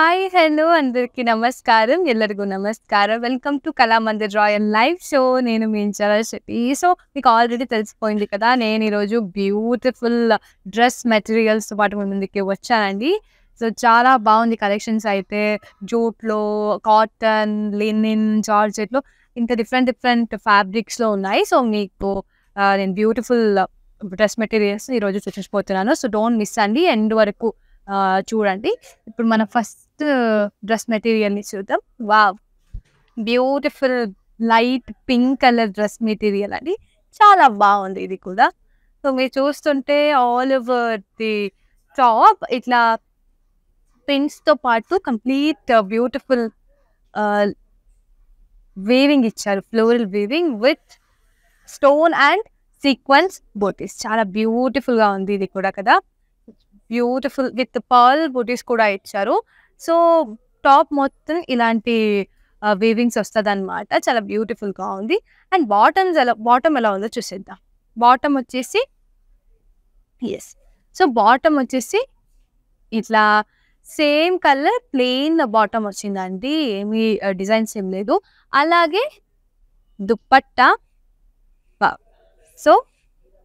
Hi! Hello! అందరికీ నమస్కారం. ఎల్లరిಗೂ నమస్కారం. Welcome to Kalamandir royal live show. నేను మీ ఇంచాల శెట్టి. సో, మీకు ఆల్రెడీ తెలిసిపోయింది కదా! నేను ఈరోజు బ్యూటిఫుల్ డ్రెస్ మెటీరియల్స్‌తో పాటు మీ ముందుకి వచ్చానండి. సో, చాలా బాగుంది కలెక్షన్స్ అయితే. జూట్‌లో, కాటన్, లినిన్, జార్జెట్‌లో ఇంకా డిఫరెంట్ ఫ్యాబ్రిక్స్‌లో ఉన్నాయి. సో, మీకు నేను బ్యూటిఫుల్ డ్రెస్ మెటీరియల్స్ ఈరోజు చూపించబోతున్నాను. సో, డోంట్ మిస్ అండి. ఎండ్ వరకు చూడండి. ఇప్పుడు మన ఫస్ట్ డ్రెస్ మెటీరియల్‌ని చూద్దాం. Wow! Beautiful light pink colour dress material అండి. చాలా బాగుంది ఇది కూడా. సో, మీరు చూస్తుంటే ఆల్ ఓవర్ ది టాప్ ఇట్లా ప్రింట్స్‌తో పాటు కంప్లీట్ బ్యూటిఫుల్ ఆహ్, వీవింగ్ ఇచ్చారు. Floral weaving with stone and sequins బూటీస్. చాలా బ్యూటిఫుల్‌గా ఉంది ఇది కూడా కదా! బ్యూటిఫుల్ విత్ పర్ల్ బూటీస్ కూడా ఇచ్చారు. సో, టాప్ మొత్తం ఇలాంటి వీవింగ్స్ వస్తదనమాట. చాలా బ్యూటిఫుల్‌గా ఉంది. అండ్ బాటమ్ ఎలా ఉందో చూసేద్దాం. బాటమ్ వచ్చేసి సో, బాటమ్ వచ్చేసి ఇట్లా సేమ్ కలర్ ప్లెయిన్ బాటమ్ వచ్చిందండి. ఏమి డిజైన్స్ ఏం లేదు. అలాగే dupatta so,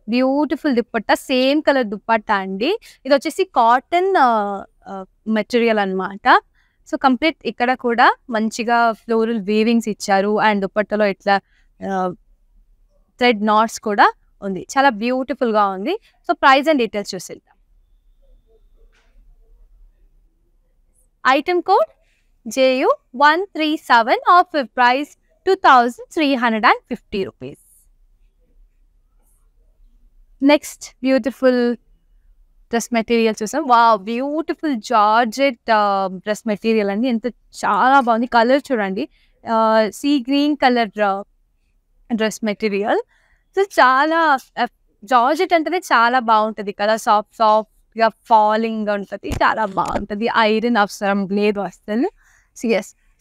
beautiful dupatta same colour dupatta అండి. ఇది వచ్చేసి కాటన్ మెటీరియల్ అనమాట. సో, కంప్లీట్ ఇక్కడ కూడా మంచిగా ఫ్లోరల్ వీవింగ్స్ ఇచ్చారు. అండ్ దుపట్టాలో ఇట్లా థ్రెడ్ నాట్స్ కూడా ఉంది. చాలా బ్యూటిఫుల్‌గా ఉంది. సో, ప్రైస్ అండ్ డీటెయిల్స్ చూసేద్దాం. Item code JU137 offer price 2350 rupees. Next beautiful dress material చూసాం. Wow! Beautiful georgette dress material అండి. చాలా బాగుంది. కలర్ చూడండి. Sea green colour dress material. So, చాలా జార్జెట్ అంటేనే చాలా బాగుంటది కదా! సాఫ్ట్‌గా ఫాలింగ్ ఉంటది. చాలా బాగుంటది. ఐరన్ అవసరం లేదు అస్సలు.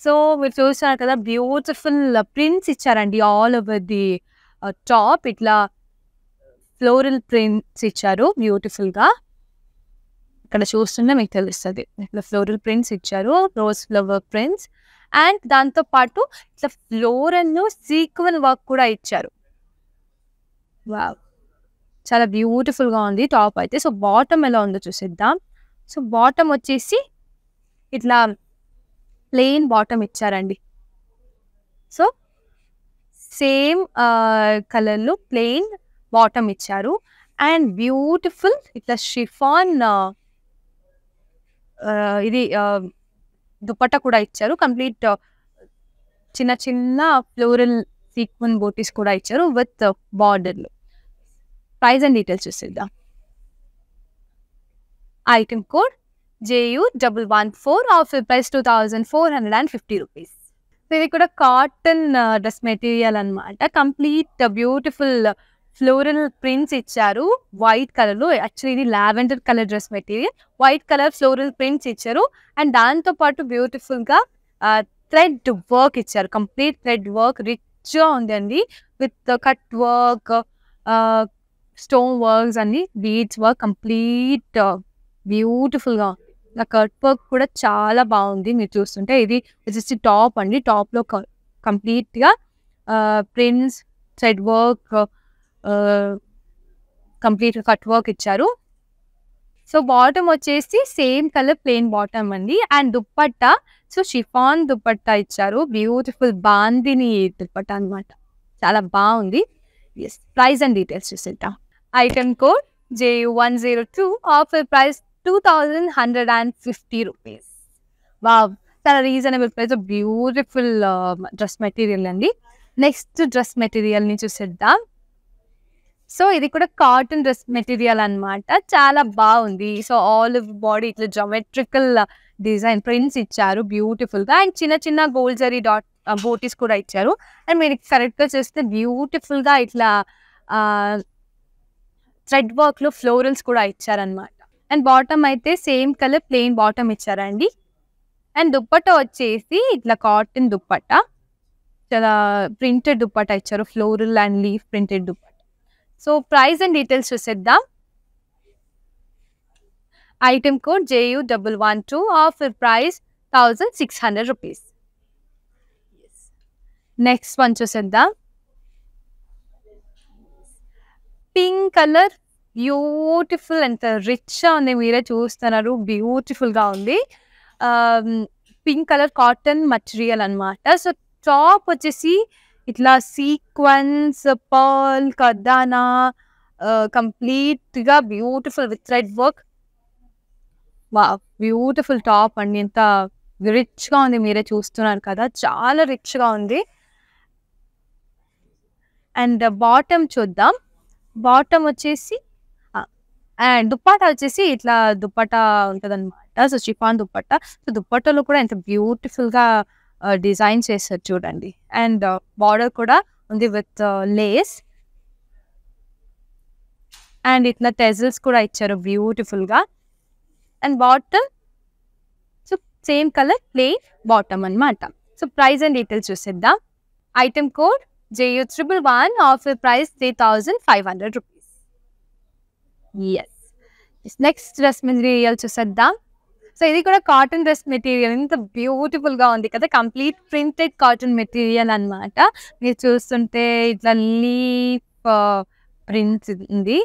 సో, మీరు చూస్తున్నారు కదా! బ్యూటిఫుల్ ప్రింట్స్ ఇచ్చారండి ఆల్ ఓవర్ ది టాప్. ఇట్లా ఫ్లోరల్ ప్రింట్స్ ఇచ్చారు బ్యూటిఫుల్‌గా. ఇక్కడ చూస్తుంటే మీకు తెలుస్తది. ఇట్లా ఫ్లోరల్ ప్రింట్స్ ఇచ్చారు. Rose flower prints. అండ్ దాంతో పాటు ఇట్లా ఫ్లోరల్‌లో సీక్వెన్ వర్క్ కూడా ఇచ్చారు. వావ్! చాలా బ్యూటిఫుల్‌గా ఉంది టాప్ అయితే. సో, బాటమ్ ఎలా ఉందో చూసేద్దాం. సో, బాటమ్ వచ్చేసి ఇట్లా ప్లెయిన్ బాటమ్ ఇచ్చారండి. సో, సేమ్ కలర్‌లో ప్లెయిన్ బాటమ్ ఇచ్చారు. అండ్ బ్యూటిఫుల్ ఇట్లా షిఫాన్ ఇది దుపట్టా కూడా ఇచ్చారు. కంప్లీట్ చిన్న ఫ్లోరల్ సీక్వెన్ బూటీస్ కూడా ఇచ్చారు విత్ బార్డర్‌లో. ప్రైస్ అండ్ డీటెయిల్స్ చూసేద్దాం. Item code JU114 offer price 2450 rupees. ఇది కూడా కాటన్ డ్రెస్ మెటీరియల్ అనమాట. కంప్లీట్ బ్యూటిఫుల్ ఫ్లోరల్ ప్రింట్స్ ఇచ్చారు వైట్ కలర్‌లో. యాక్చువల్లీ ఇది lavender colour dress material. White colour floral prints ఇచ్చారు. అండ్ దాంతో పాటు బ్యూటిఫుల్‌గా థ్రెడ్ వర్క్ ఇచ్చారు. కంప్లీట్ థ్రెడ్ వర్క్ రిచ్‌గా ఉందండి. With cut work, stone works అన్ని బీడ్స్ వర్క్ కంప్లీట్ బ్యూటిఫుల్‌గా ఉంది. కట్ వర్క్ కూడా చాలా బాగుంది. మీరు చూస్తుంటే ఇది వచ్చేసి టాప్ అండి. టాప్‌లో కంప్లీట్‌గా prints, thread work, complete cut work ఇచ్చారు. సో, బాటమ్ వచ్చేసి సేమ్ కలర్ ప్లెయిన్ బాటమ్ అండి. And dupatta so, chiffon dupatta ఇచ్చారు. బ్యూటిఫుల్ బాందిని దుపట్టా అనమాట. చాలా బాగుంది. ప్రైస్ అండ్ డీటెయిల్స్ చూసేద్దాం. Item code JU102 offer price 2150 rupees. Wow! చాలా reasonable price. Beautiful dress material అండి. నెక్స్ట్ డ్రెస్ మెటీరియల్‌ని చూసేద్దాం. సో, ఇది కూడా కాటన్ డ్రెస్ మెటీరియల్ అనమాట. చాలా బాగుంది. సో, ఆల్ ఓవర్ బాడీ ఇట్లా జామెట్రికల్ డిజైన్ ప్రింట్స్ ఇచ్చారు బ్యూటిఫుల్‌గా. అండ్ చిన్న గోల్డ్ జరీ బూటీస్ కూడా ఇచ్చారు. అండ్ మీరు కరెక్ట్‌గా చూస్తే బ్యూటిఫుల్‌గా ఇట్లా థ్రెడ్ వర్క్‌లో ఫ్లోరల్స్ కూడా ఇచ్చారనమాట. అండ్ బాటమ్ అయితే సేమ్ కలర్ ప్లెయిన్ బాటమ్ ఇచ్చారండి. అండ్ దుపట్టా వచ్చేసి ఇట్లా కాటన్ దుపట్టా. చాలా ప్రింటెడ్ దుపట్టా ఇచ్చారు. Floral and leaf printed dupatta. So, price and details చూసేద్దాం. Item code JU112 offer price 1600 rupees. Next one చూసేద్దాం. పింక్ కలర్ బ్యూటిఫుల్ అండ్ రిచ్గా ఉంది, మీరే చూస్తున్నారు, బ్యూటిఫుల్గా ఉంది. పింక్ కలర్ కాటన్ మటీరియల్ అనమాట. సో టాప్ వచ్చేసి ఇట్లా సీక్వెన్స్ పర్ల్ కర్దానా కంప్లీట్గా beautiful with thread work. Beautiful top అండి, ఎంత రిచ్గా ఉంది, మీరే చూస్తున్నారు కదా, చాలా రిచ్గా ఉంది. అండ్ బాటమ్ చూద్దాం. బాటమ్ వచ్చేసి అండ్ దుప్పటా వచ్చేసి ఇట్లా దుప్పటా ఉంటుంది అనమాట. So chiffon dupatta. సో దుప్పటాలో కూడా ఎంత బ్యూటిఫుల్గా డిజైన్ చేస్తారు చూడండి. అండ్ బార్డర్ కూడా ఉంది విత్ లేస్. అండ్ ఇట్లా టెజల్స్ కూడా ఇచ్చారు బ్యూటిఫుల్గా. And bottom so same colour plain bottom అనమాట. సో ప్రైస్ అండ్ డీటెయిల్స్ చూసేద్దాం. Item code JU111, offer price 3500 rupees. Next dress material చూసేద్దాం. సో ఇది కూడా కాటన్ డ్రెస్ మెటీరియల్, ఎంత బ్యూటిఫుల్గా ఉంది కదా, కంప్లీట్ ప్రింటెడ్ కాటన్ మెటీరియల్ అనమాట. మీరు చూస్తుంటే ఇట్లా లీఫ్ ప్రింట్స్ ఉంది,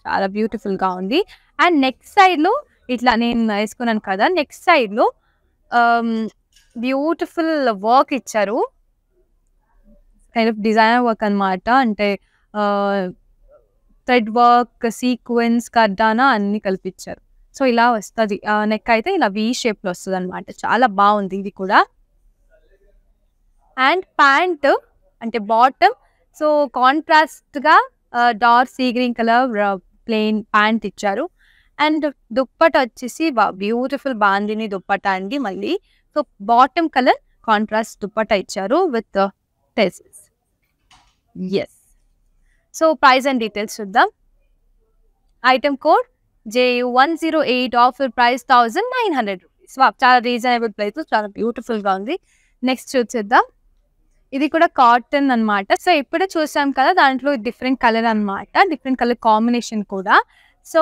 చాలా బ్యూటిఫుల్గా ఉంది. అండ్ నెక్స్ట్ సైడ్లో ఇట్లా నేను వేసుకున్నాను కదా, నెక్స్ట్ సైడ్లో బ్యూటిఫుల్ వర్క్ ఇచ్చారు, కైండ్ ఆఫ్ డిజైనర్ వర్క్ అనమాట. అంటే థ్రెడ్ వర్క్, సీక్వెన్స్, కర్దానా అన్ని కల్పించారు. సో ఇలా వస్తుంది. నెక్ అయితే ఇలా వీ షేప్లో వస్తుంది అనమాట, చాలా బాగుంది ఇది కూడా. అండ్ ప్యాంట్ అంటే బాటమ్ సో కాంట్రాస్ట్గా dark sea green colour plain pant ఇచ్చారు. అండ్ దుప్పట వచ్చేసి బ్యూటిఫుల్ బాందిని దుప్పట అండి మళ్ళీ. So bottom colour contrast dupatta ఇచ్చారు with tassels. So price and details చూద్దాం. Item code JU108, offer price 1900 rupees. చాలా రీజనబుల్ ప్రైస్, చాలా బ్యూటిఫుల్గా ఉంది. నెక్స్ట్ చూసేద్దాం. ఇది కూడా కాటన్ అనమాట. సో ఇప్పుడే చూసాం కదా, దాంట్లో డిఫరెంట్ కలర్ అనమాట, డిఫరెంట్ కలర్ కాంబినేషన్ కూడా. సో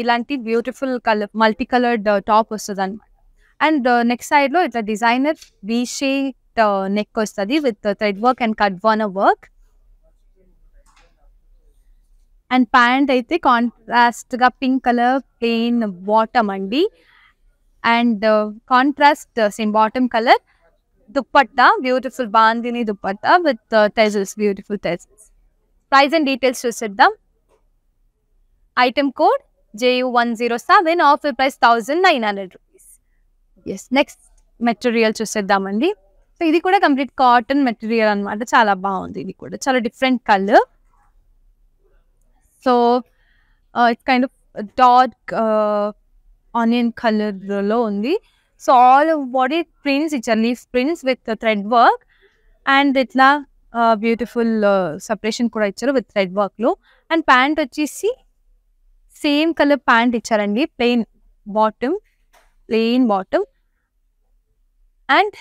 ఇలాంటి beautiful colour multi coloured top వస్తుంది అనమాట. అండ్ నెక్స్ట్ సైడ్లో ఇట్లా డిజైనర్ వీ షేప్ నెక్ వస్తుంది విత్ థ్రెడ్ వర్క్ అండ్ కడ్వానా వర్క్. అండ్ ప్యాంట్ అయితే కాంట్రాస్ట్గా పింక్ కలర్ ప్లెయిన్ బాటమ్ అండి. And contrast same bottom colour dupatta, beautiful bandhani dupatta with tassels, beautiful tassels. Price and details చూసేద్దాం. Item code JU107, offer price 1900 rupees. Next material చూసేద్దామండి. So ఇది కూడా complete cotton material అనమాట, చాలా బాగుంది. ఇది కూడా చాలా different colour. So it's kind of dark onion కలర్లో ఉంది. సో ఆల్ బాడీ ప్రింట్స్ ఇచ్చారు, leaf prints with thread work. And ఇట్లా బ్యూటిఫుల్ సపరేషన్ కూడా ఇచ్చారు విత్ థ్రెడ్ వర్క్లో. అండ్ ప్యాంట్ వచ్చేసి సేమ్ కలర్ ప్యాంట్ ఇచ్చారండి, plain bottom and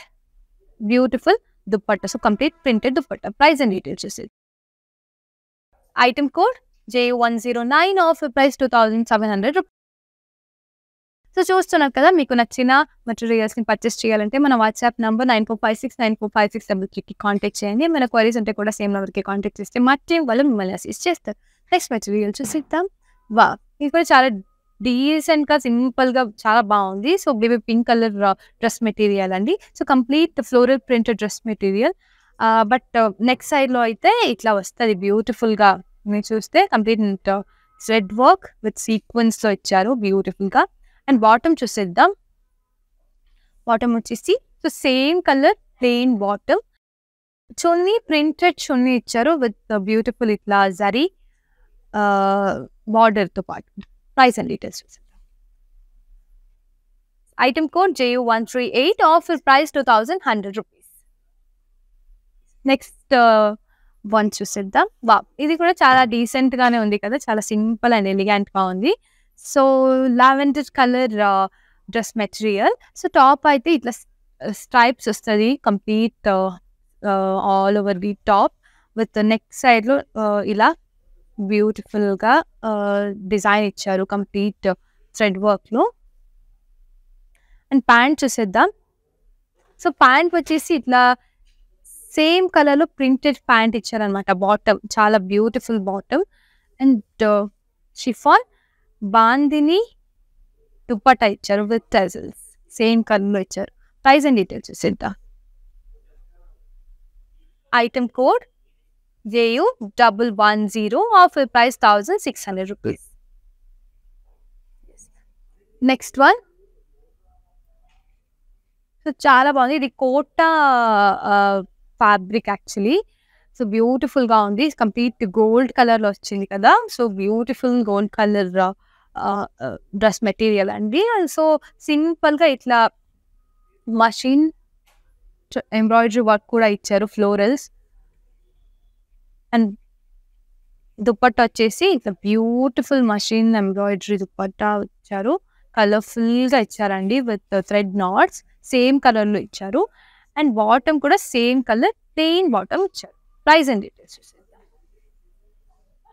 beautiful dupatta. So complete printed dupatta. Price and details చూసేది. Item code JU109, offer price 2700 rupees. So చూస్తున్నారు కదా, మీకు నచ్చిన మెటీరియల్స్ని పర్చేస్ చేయాలంటే మన వాట్సాప్ నంబర్ 9456945633కి కాంటాక్ట్ చేయండి. మన క్వైరీస్ ఉంటే కూడా సేమ్ నెంబర్కి కాంటాక్ట్ చేస్తే మా టీం వాళ్ళు మిమ్మల్ని అసిస్ట్ చేస్తారు. నెక్స్ట్ మెటీరియల్ చూసిద్దాం. ఇది కూడా చాలా డీసెంట్గా సింపుల్గా చాలా బాగుంది. So baby pink colour dress material అండి. So complete floral printed dress material. But next సైడ్లో అయితే ఇట్లా వస్తుంది బ్యూటిఫుల్గా. మీరు చూస్తే కంప్లీట్ థ్రెడ్ వర్క్ విత్ సీక్వెన్స్తో ఇచ్చారు బ్యూటిఫుల్గా. అండ్ బాటమ్ చూసేద్దాం. బాటమ్ వచ్చేసి so same colour plain bottom, chunni printed chunni ఇచ్చారు విత్ బ్యూటిఫుల్ ఇట్లా జరీ బార్డర్తో పాటు. ప్రైస్ అండ్ డీటెయిల్స్ చూసేద్దాం. Item code JU138, offer price 2100 rupees. Next one చూసేద్దాం. ఇది కూడా చాలా డీసెంట్గానే ఉంది కదా, చాలా సింపుల్ అండ్ ఎలిగెంట్గా ఉంది. So lavender colour dress material. So top అయితే ఇట్లా స్ట్రైప్స్ వస్తుంది complete all over the top with neck సైడ్లో ఇలా బ్యూటిఫుల్గా డిజైన్ ఇచ్చారు కంప్లీట్ థ్రెడ్ వర్క్లో. అండ్ ప్యాంట్ చూసేద్దాం. సో ప్యాంట్ వచ్చేసి ఇట్లా సేమ్ కలర్లో ప్రింటెడ్ ప్యాంట్ ఇచ్చారనమాట. బాటమ్ చాలా beautiful bottom and chiffon bandhani dupatta ఇచ్చారు విత్ టజల్స్. సేమ్ కలర్లో ఇచ్చారు. ప్రైస్ అండ్ డీటెయిల్స్ చూసేద్దాం. Item code JU110, offer price 1600 rupees. Next one, so చాలా బాగుంది. ఇది కోటా ఫ్యాబ్రిక్ యాక్చువల్లీ. సో బ్యూటిఫుల్గా ఉంది. కంప్లీట్ గోల్డ్ కలర్లో వచ్చింది కదా. So beautiful gold colour dress material అండి. సో సింపుల్గా ఇట్లా మషిన్ ఎంబ్రాయిడరీ వర్క్ కూడా ఇచ్చారు, ఫ్లోరల్స్. అండ్ దుపట్టా వచ్చేసి ఇట్లా బ్యూటిఫుల్ మషిన్ ఎంబ్రాయిడరీ దుపట్టా ఇచ్చారు. కలర్ఫుల్గా ఇచ్చారండి విత్ థ్రెడ్ నాట్స్. సేమ్ కలర్లో ఇచ్చారు. అండ్ బాటమ్ కూడా సేమ్ కలర్ ప్లెయిన్ బాటమ్ ఇచ్చారు. ప్రైస్ అండ్ డీటెయిల్స్ చూసేద్దాం.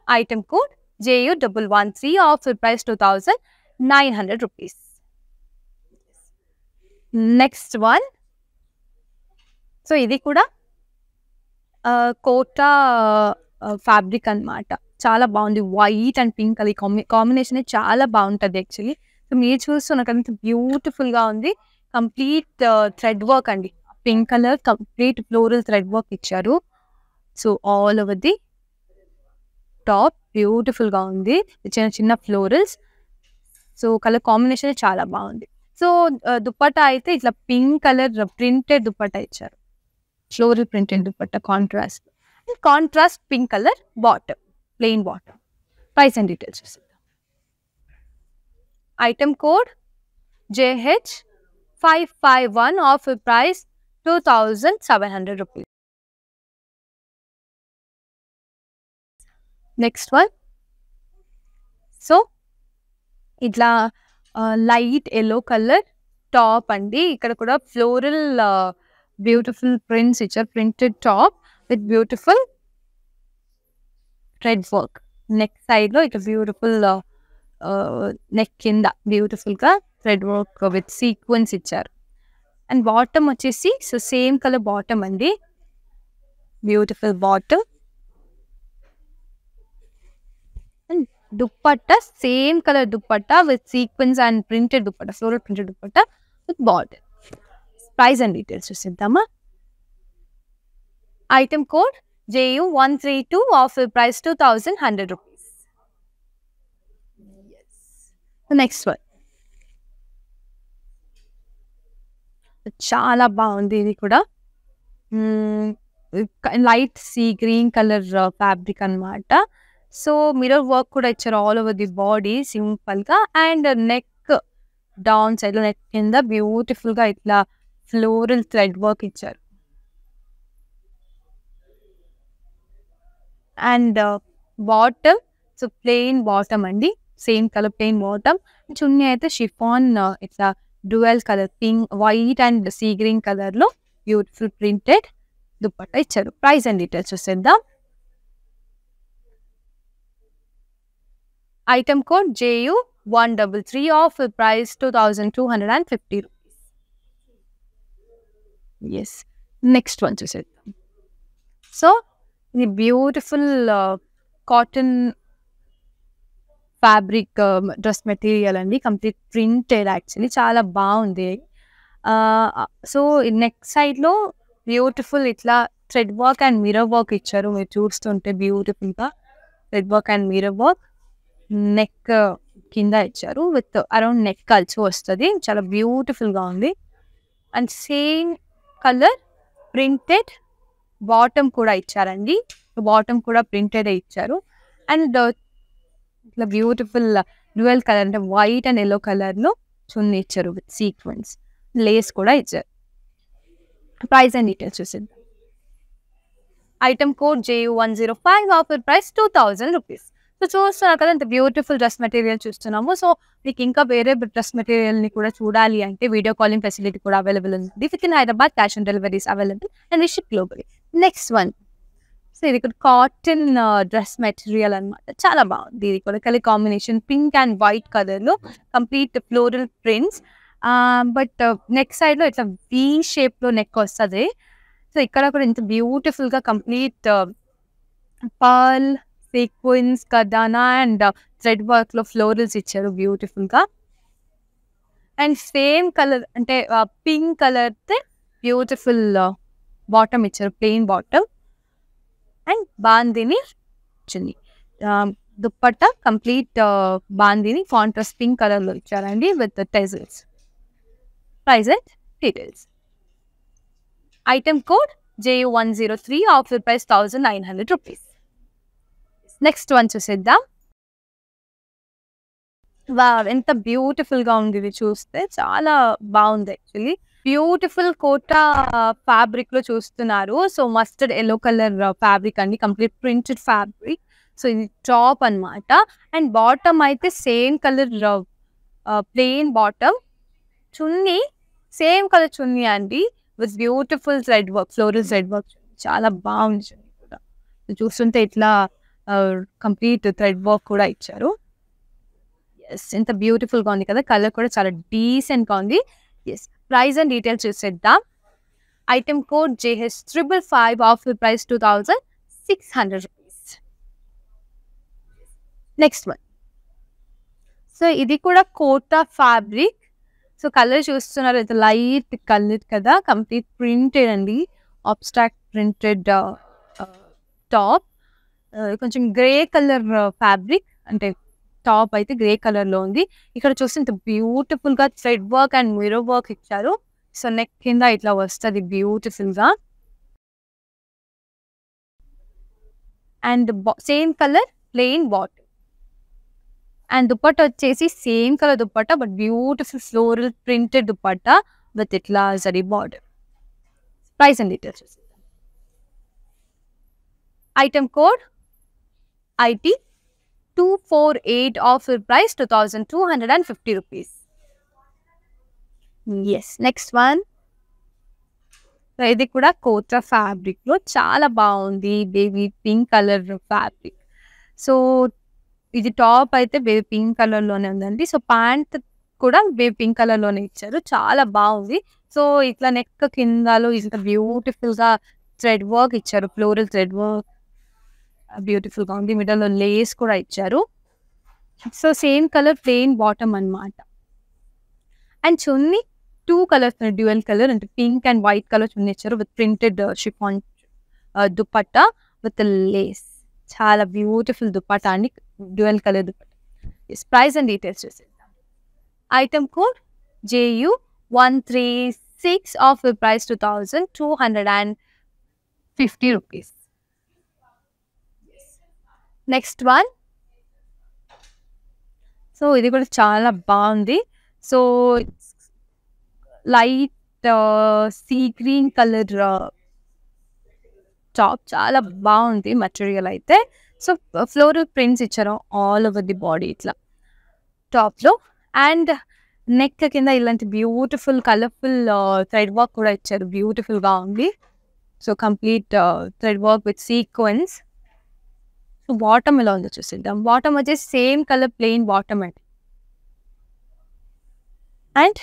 Item code JU113, offer price 2900 rupees. Next one, so ఇది కూడా కోటా ఫ్యాబ్రిక్ అన్నమాట. చాలా బాగుంది. వైట్ అండ్ పింక్ అది కాంబినేషన్ చాలా బాగుంటుంది యాక్చువల్లీ. సో మీరు చూస్తున్న కదా బ్యూటిఫుల్గా ఉంది. కంప్లీట్ థ్రెడ్ వర్క్ అండి. Pink colour complete floral thread work ఇచ్చారు. So all over the top బ్యూటిఫుల్గా ఉంది. చిన్న చిన్న ఫ్లోరల్స్. సో కలర్ కాంబినేషన్ చాలా బాగుంది. సో దుపట్టా అయితే ఇట్లా పింక్ కలర్ ప్రింటెడ్ దుపట్టా ఇచ్చారు. Floral printed dupatta contrast. Contrast pink colour bottom, plain bottom. Price and details చూసేద్దాం. Item code JH551, offer price 2700 rupees. Next one, so ఇట్లా లైట్ ఎల్లో కలర్ టాప్ అండి. ఇక్కడ కూడా ఫ్లోరల్ బ్యూటిఫుల్ ప్రింట్స్ ఇచ్చారు. Printed top with beautiful thread work. Neck సైడ్లో ఇట్లా beautiful neck కింద బ్యూటిఫుల్గా థ్రెడ్ వర్క్ విత్ సీక్వెన్స్ ఇచ్చారు. అండ్ బాటమ్ వచ్చేసి సో సేమ్ కలర్ బాటమ్ అండి. Beautiful bottom. And dupatta same colour dupatta with sequins and printed dupatta, floral printed dupatta with border. Price and details చూసిద్దామా. Item code JU132, offer price 2100 rupees. Next one, చాలా బాగుంది. ఇది కూడా light sea green colour fabric అన్నమాట. So mirror work కూడా ఇచ్చారు all over the body సింపుల్గా. And neck down సైడ్లో నెక్ కింద బ్యూటిఫుల్గా ఇట్లా ఫ్లోరల్ థ్రెడ్ వర్క్ ఇచ్చారు. And bottom so plain bottom అండి. Same colour plain bottom. Chunni అయితే షిఫాన్ ఇట్లా dual colour pink, white and sea green కలర్లో బ్యూటిఫుల్ ప్రింటెడ్ దుపట్టా ఇచ్చారు. ప్రైస్ అండ్ డీటెయిల్స్ చూసేద్దాం. Item code JU133, offer price 2250 rupees. Yes, next one చూసేద్దాం. So ఇది beautiful cotton fabric dress material అండి. Complete printed actually. చాలా బాగుంది. So neck సైడ్లో beautiful ఇట్లా thread work and mirror work ఇచ్చారు. మీరు చూస్తుంటే బ్యూటిఫుల్గా thread work and mirror work. Neck కింద ఇచ్చారు విత్ అరౌండ్ నెక్ కలిసి వస్తుంది. చాలా బ్యూటిఫుల్గా ఉంది. And same colour printed bottom కూడా ఇచ్చారండి. బాటమ్ కూడా ప్రింటెడ్ ఇచ్చారు. అండ్ ఇట్లా బ్యూటిఫుల్ డ్యూయల్ కలర్ అంటే వైట్ అండ్ ఎల్లో కలర్లో చున్నీ ఇచ్చారు విత్ సీక్వెన్స్. లేస్ కూడా ఇచ్చారు. ప్రైస్ అండ్ డీటెయిల్స్ చూసేద్దాం. Item code JU105, offer price 2000 rupees. So చూస్తున్నారు కదా ఇంత బ్యూటిఫుల్ డ్రెస్ మెటీరియల్ చూస్తున్నాము. సో మీకు ఇంకా వేరే డ్రెస్ మెటీరియల్ని కూడా చూడాలి అంటే వీడియో కాలింగ్ ఫెసిలిటీ కూడా అవైలబుల్ ఉంది. With in Hyderabad cash on deliveries available and we ship globally. Next one, so ఇది కూడా కాటన్ డ్రెస్ మెటీరియల్ అనమాట. చాలా బాగుంది. ఇది కూడా colour combination pink and white కలర్లో complete floral prints. But neck సైడ్లో ఇట్లా వీ షేప్లో నెక్ వస్తుంది. సో ఇక్కడ కూడా ఇంత బ్యూటిఫుల్గా కంప్లీట్ పర్ల్ సీక్వెన్స్ కడానా అండ్ థ్రెడ్ వర్క్లో ఫ్లోరల్స్ ఇచ్చారు బ్యూటిఫుల్గా. అండ్ సేమ్ కలర్ అంటే పింక్ కలర్తో బ్యూటిఫుల్ బాటమ్ ఇచ్చారు, ప్లెయిన్ బాటమ్. అండ్ బాందిని వచ్చింది. Dupatta complete bandhani contrast pink కలర్లో ఇచ్చారండి with tassels. Price and details. Item code JU103, offer price 1900 rupees. Next one చూసేద్దాం. ఎంత బ్యూటిఫుల్గా ఉంది ఇది, చూస్తే చాలా బాగుంది యాక్చువల్లీ. బ్యూటిఫుల్ కోటా ఫ్యాబ్రిక్లో చూస్తున్నారు. So mustard yellow colour fabric అండి, కంప్లీట్ ప్రింటెడ్ ఫ్యాబ్రిక్. సో ఇది టాప్ అనమాట. అండ్ బాటమ్ అయితే సేమ్ కలర్ ప్లెయిన్ బాటమ్. చున్నీ సేమ్ కలర్ చున్నీ అండి with beautiful thread work, floral thread work. చాలా బాగుంది చున్నీ కూడా. చూస్తుంటే ఇట్లా కంప్లీట్ థ్రెడ్ వర్క్ కూడా ఇచ్చారు. ఎస్, ఎంత బ్యూటిఫుల్గా ఉంది కదా, కలర్ కూడా చాలా డీసెంట్గా ఉంది. ఎస్, ప్రైస్ అండ్ డీటెయిల్స్ చూసేద్దాం. Item code JH555, offer price 2600 rupees. Next one. So ఇది కూడా కోటా ఫ్యాబ్రిక్. సో కలర్ చూస్తున్నారు, అయితే లైట్ కలర్ కదా, కంప్లీట్ ప్రింటెడ్ అండి, అబ్స్ట్రాక్ట్ ప్రింటెడ్ టాప్. కొంచెం గ్రే కలర్ ఫ్యాబ్రిక్, అంటే టాప్ అయితే గ్రే కలర్లో ఉంది. ఇక్కడ చూస్తే ఇంత బ్యూటిఫుల్గా thread work and mirror work ఇచ్చారు. సో నెక్ కింద ఇట్లా వస్తుంది బ్యూటిఫుల్గా. And same colour plain bottom. And dupatta వచ్చేసి same colour dupatta, but beautiful floral printed dupatta with ఇట్లా zari border. Price and details చూసేద్దాం. Item code IT248, offer price 2250 rupees. Yes, next one. ఇది కూడా కోటా ఫ్యాబ్రిక్లో చాలా బాగుంది, baby pink colour fabric. So ఇది top అయితే బేబీ పింక్ కలర్లోనే ఉందండి. సో ప్యాంట్ కూడా బేబీ పింక్ కలర్లోనే ఇచ్చారు, చాలా బాగుంది. సో ఇట్లా నెక్ కిందలో ఇంత బ్యూటిఫుల్గా థ్రెడ్ వర్క్ ఇచ్చారు, ఫ్లోరల్ థ్రెడ్ వర్క్ బ్యూటిఫుల్గా ఉంది. మిడిల్లో లేస్ కూడా ఇచ్చారు. So same colour plain bottom అనమాట. And chunni 2 colours, dual colour అంటే pink and white colour chunni ఇచ్చారు with printed chiffon dupatta with lace. చాలా బ్యూటిఫుల్ దుపట్టా అండి, dual colour dupatta. Price and details చూసేద్దాం. Item code JU136, offer price 2250 rupees. Next one. So ఇది కూడా చాలా బాగుంది. So light sea green colour top, చాలా బాగుంది మెటీరియల్ అయితే. సో ఫ్లోరల్ ప్రింట్స్ ఇచ్చారు ఆల్ ఓవర్ ది బాడీ ఇట్లా టాప్లో. అండ్ నెక్ కింద ఇలాంటి బ్యూటిఫుల్ కలర్ఫుల్ థ్రెడ్ వర్క్ కూడా ఇచ్చారు, బ్యూటిఫుల్గా ఉంది. So complete thread work with sequins. So bottom ఎలా ఉందో చూసేద్దాం. బాటమ్ వచ్చేసి సేమ్ కలర్ ప్లెయిన్ బాటమ్ అండి. అండ్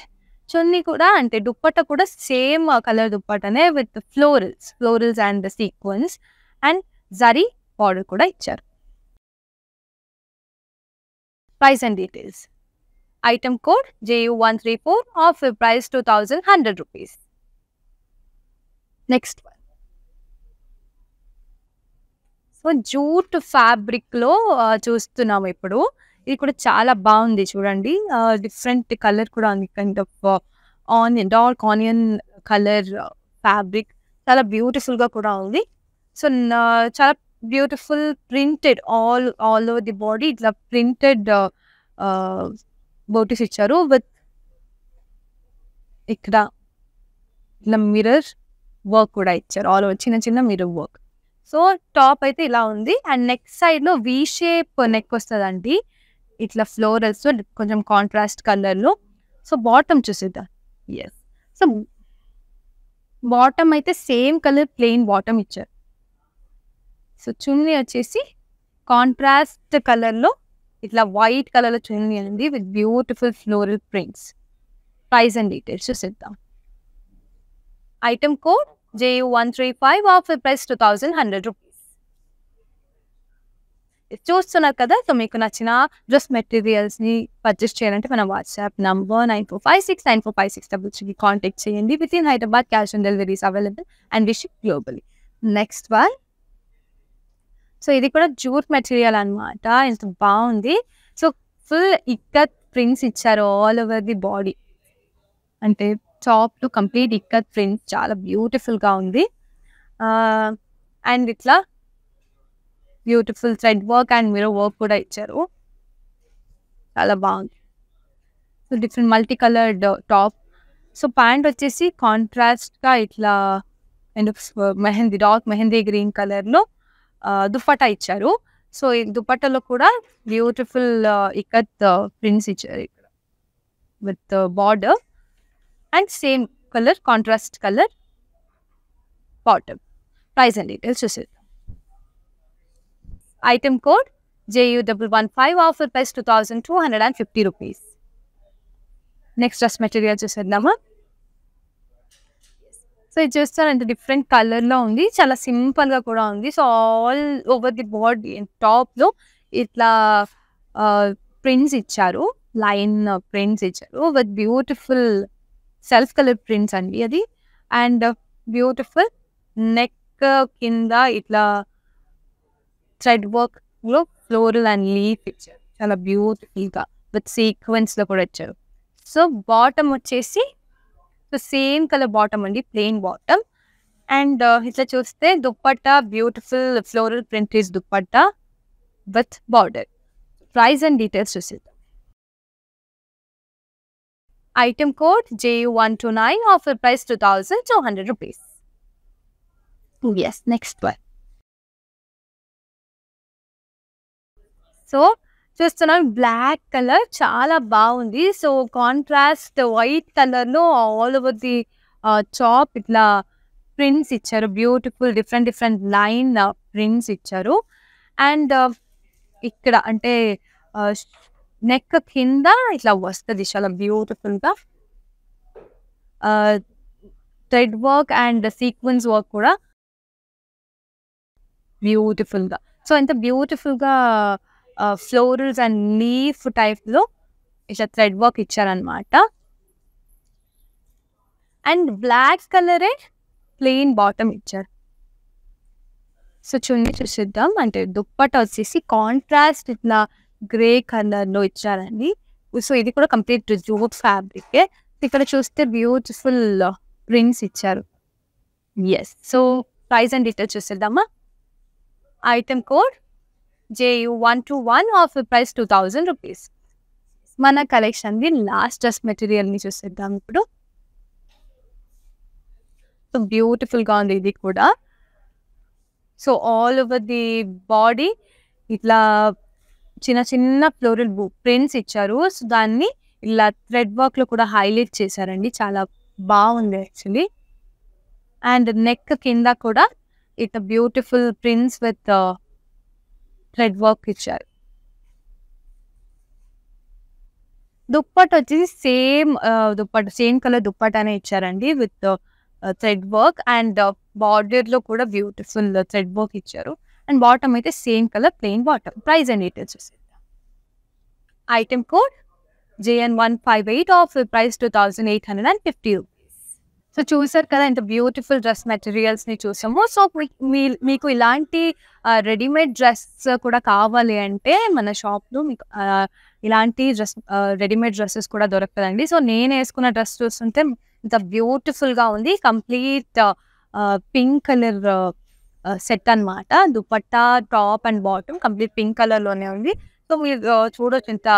చున్నీ కూడా అంటే దుప్పట్ట కూడా సేమ్ కలర్ దుప్పట్టనే with florals and sequins and zari border కూడా ఇచ్చారు. Price and details. Item code JU134, offer price 2100 rupees. Next one. So jute ఫ్యాబ్రిక్లో చూస్తున్నాము ఇప్పుడు. ఇది కూడా చాలా బాగుంది చూడండి, డిఫరెంట్ కలర్ కూడా ఉంది, kind of onion, dark onion colour fabric. చాలా బ్యూటిఫుల్గా కూడా ఉంది. సో చాలా beautiful printed all over the body ఇట్లా ప్రింటెడ్ బోటీస్ ఇచ్చారు విత్ ఇక్కడ ఇట్లా మిర్రర్ వర్క్ కూడా ఇచ్చారు, ఆల్ ఓవర్ చిన్న చిన్న మిర్రర్ వర్క్. సో టాప్ అయితే ఇలా ఉంది. అండ్ నెక్ సైడ్లో వీ షేప్ నెక్ వస్తుందండి, ఇట్లా ఫ్లోరల్స్ కొంచెం కాంట్రాస్ట్ కలర్లో. సో బాటమ్ చూసేద్దాం. ఎస్, సో బాటమ్ అయితే సేమ్ కలర్ ప్లెయిన్ బాటమ్ ఇచ్చారు. సో చున్నీ వచ్చేసి కాంట్రాస్ట్ కలర్లో ఇట్లా వైట్ కలర్లో చున్నీ ఉంది with beautiful floral prints. Price and details చూసేద్దాం. Item code JU135, offer price 2100 rupees. చూస్తున్నారు కదా. సో మీకు నచ్చిన డ్రెస్ మెటీరియల్స్ని పర్చేస్ చేయాలంటే మన వాట్సాప్ నంబర్ 9456945633 కాంటాక్ట్ చేయండి. With in Hyderabad cash on deliveries available and we ship globally. Next one. So ఇది కూడా జూట్ మెటీరియల్ అనమాట. ఎంత బాగుంది. సో ఫుల్ ఇక్కత్ ప్రింట్స్ ఇచ్చారు ఆల్ ఓవర్ ది బాడీ. అంటే టాప్ కంప్లీట్ ఇక్కత్ ప్రింట్స్ చాలా బ్యూటిఫుల్గా ఉంది. అండ్ ఇట్లా beautiful thread work and mirror work కూడా ఇచ్చారు. చాలా బాగుంది. So different multi coloured top. So pant వచ్చేసి కాంట్రాస్ట్గా ఇట్లా and mehndi dark mehndi green కలర్లో దుప్పట్టా ఇచ్చారు. సో ఈ దుప్పట్టలో కూడా బ్యూటిఫుల్ ఇక్కత్ ప్రింట్స్ ఇచ్చారు ఇక్కడ with border and same colour contrast colour bottom. Price and details చూసేద్దాం. Item code JU115, offer price 2250 rupees. Next dress material చూసేద్దామా. సో ఇది చూస్తారంటే డిఫరెంట్ కలర్లో ఉంది. చాలా సింపుల్గా కూడా ఉంది. So all over the body టాప్లో ఇట్లా ప్రింట్స్ ఇచ్చారు. లైన్ ప్రింట్స్ ఇచ్చారు with beautiful self colour prints అండి అది. అండ్ బ్యూటిఫుల్ నెక్ కింద ఇట్లా థ్రెడ్ వర్క్లో ఫ్లోరల్ అండ్ లీఫ్ ఇచ్చారు. చాలా బ్యూటిఫుల్గా విత్ సీక్వెన్స్లో కూడా ఇచ్చారు. సో బాటమ్ వచ్చేసి సో సేమ్ కలర్ బాటమ్ అండి, ప్లెయిన్ బాటమ్. అండ్ ఇట్లా చూస్తే dupatta beautiful floral printed dupatta with border. Price and details చూసేద్దాం. Item code JU129, offer price 2200 rupees. Yes, next one. So చూస్తున్నాం బ్లాక్ కలర్ చాలా బాగుంది. సో కాంట్రాస్ట్ వైట్ కలర్లో all over the top ఇట్లా prints ఇచ్చారు. Beautiful different line prints ఇచ్చారు. And ఇక్కడ అంటే నెక్ కింద ఇట్లా వస్తుంది చాలా బ్యూటిఫుల్గా thread work and sequence work కూడా బ్యూటిఫుల్గా. సో ఎంత బ్యూటిఫుల్గా ఫ్లోరల్స్ అండ్ లీఫ్ టైప్లో ఇట్లా థ్రెడ్ వర్క్ ఇచ్చారనమాట. అండ్ బ్లాక్ కలరే ప్లెయిన్ బాటమ్ ఇచ్చారు. సో చున్నీ చూసిద్దాం. అంటే దుప్పట వచ్చేసి కాంట్రాస్ట్ ఇట్లా గ్రే కలర్లో ఇచ్చారండి. సో ఇది కూడా కంప్లీట్ జూట్ ఫ్యాబ్రికే. ఇక్కడ చూస్తే బ్యూటిఫుల్ ప్రింట్స్ ఇచ్చారు. Yes. So price and details చూసేద్దామా. Item code JU121, offer price 2000 rupees. మన కలెక్షన్ది లాస్ట్ డ్రెస్ మెటీరియల్ని చూసేద్దాం ఇప్పుడు. సో బ్యూటిఫుల్గా ఉంది ఇది కూడా. So all over the body ఇట్లా చిన్న ఫ్లోరల్ ప్రింట్స్ ఇచ్చారు. సో దాన్ని ఇలా థ్రెడ్ వర్క్లో కూడా హైలైట్ చేశారండి. చాలా బాగుంది యాక్చువల్లీ. అండ్ నెక్ కింద కూడా ఇట్లా beautiful prints with thread work ఇచ్చారు. దుప్పట వచ్చేసి సేమ్ కలర్ దుప్పటానే ఇచ్చారండి విత్ థ్రెడ్ వర్క్. అండ్ బార్డర్లో కూడా బ్యూటిఫుల్ థ్రెడ్ వర్క్ ఇచ్చారు. అండ్ బాటమ్ అయితే same colour plain bottom. Price and details చూసేద్దాం. Item code JN158, offer price 2850 rupees. So చూసారు కదా ఎంత బ్యూటిఫుల్ డ్రెస్ మెటీరియల్స్ని చూసాము. సో మీకు ఇలాంటి రెడీమేడ్ డ్రెస్ కూడా కావాలి అంటే మన షాప్లో మీకు ఇలాంటి రెడీమేడ్ డ్రెస్సెస్ కూడా దొరకదండి. సో నేను వేసుకున్న డ్రెస్ చూస్తుంటే ఇంత బ్యూటిఫుల్గా ఉంది. కంప్లీట్ పింక్ కలర్ సెట్ అనమాట. Dupatta top and bottom complete pink కలర్లోనే ఉంది. సో మీరు చూడొచ్చు ఇంత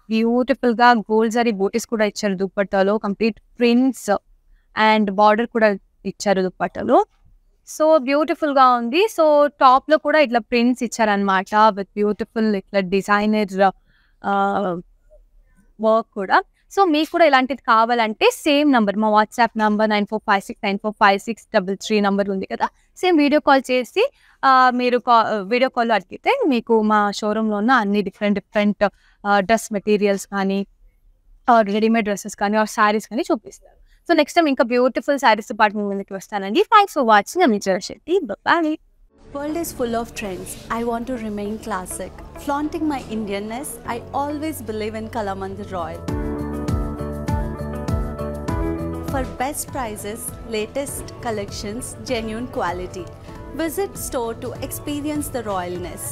బ్యూటిఫుల్గా గోల్డ్ జరీ బూటీస్ కూడా ఇచ్చారు దుపట్టాలో. కంప్లీట్ ప్రింట్స్ అండ్ బార్డర్ కూడా ఇచ్చారు దుపట్టాలో. సో బ్యూటిఫుల్గా ఉంది. సో టాప్లో కూడా ఇట్లా ప్రింట్స్ ఇచ్చారనమాట విత్ బ్యూటిఫుల్ ఇట్లా డిజైనర్ వర్క్ కూడా. సో మీకు కూడా ఇలాంటిది కావాలంటే సేమ్ నంబర్, మా వాట్సాప్ నంబర్ 9456945633 నంబర్ ఉంది కదా. సేమ్ వీడియో కాల్ చేసి మీరు వీడియో కాల్లో అడిగితే మీకు మా షోరూంలో ఉన్న అన్ని డిఫరెంట్ డ్రెస్ మెటీరియల్స్ కానీ ఆర్ రెడీమేడ్ డ్రెసెస్ కానీ ఆర్ శారీస్ కానీ చూపిస్తారు. సో నెక్స్ట్ టైం ఇంకా బ్యూటిఫుల్ శారీస్‌తో పాటు మీ ముందుకి వస్తానండి. Thanks for watching. I am Nichala Shetty. Bye. World is full of trends. I want to remain classic. Flaunting my Indianness, I always believe in Kalamandir Royal. For best prices, latest collections, genuine quality. Visit store to experience the royalness.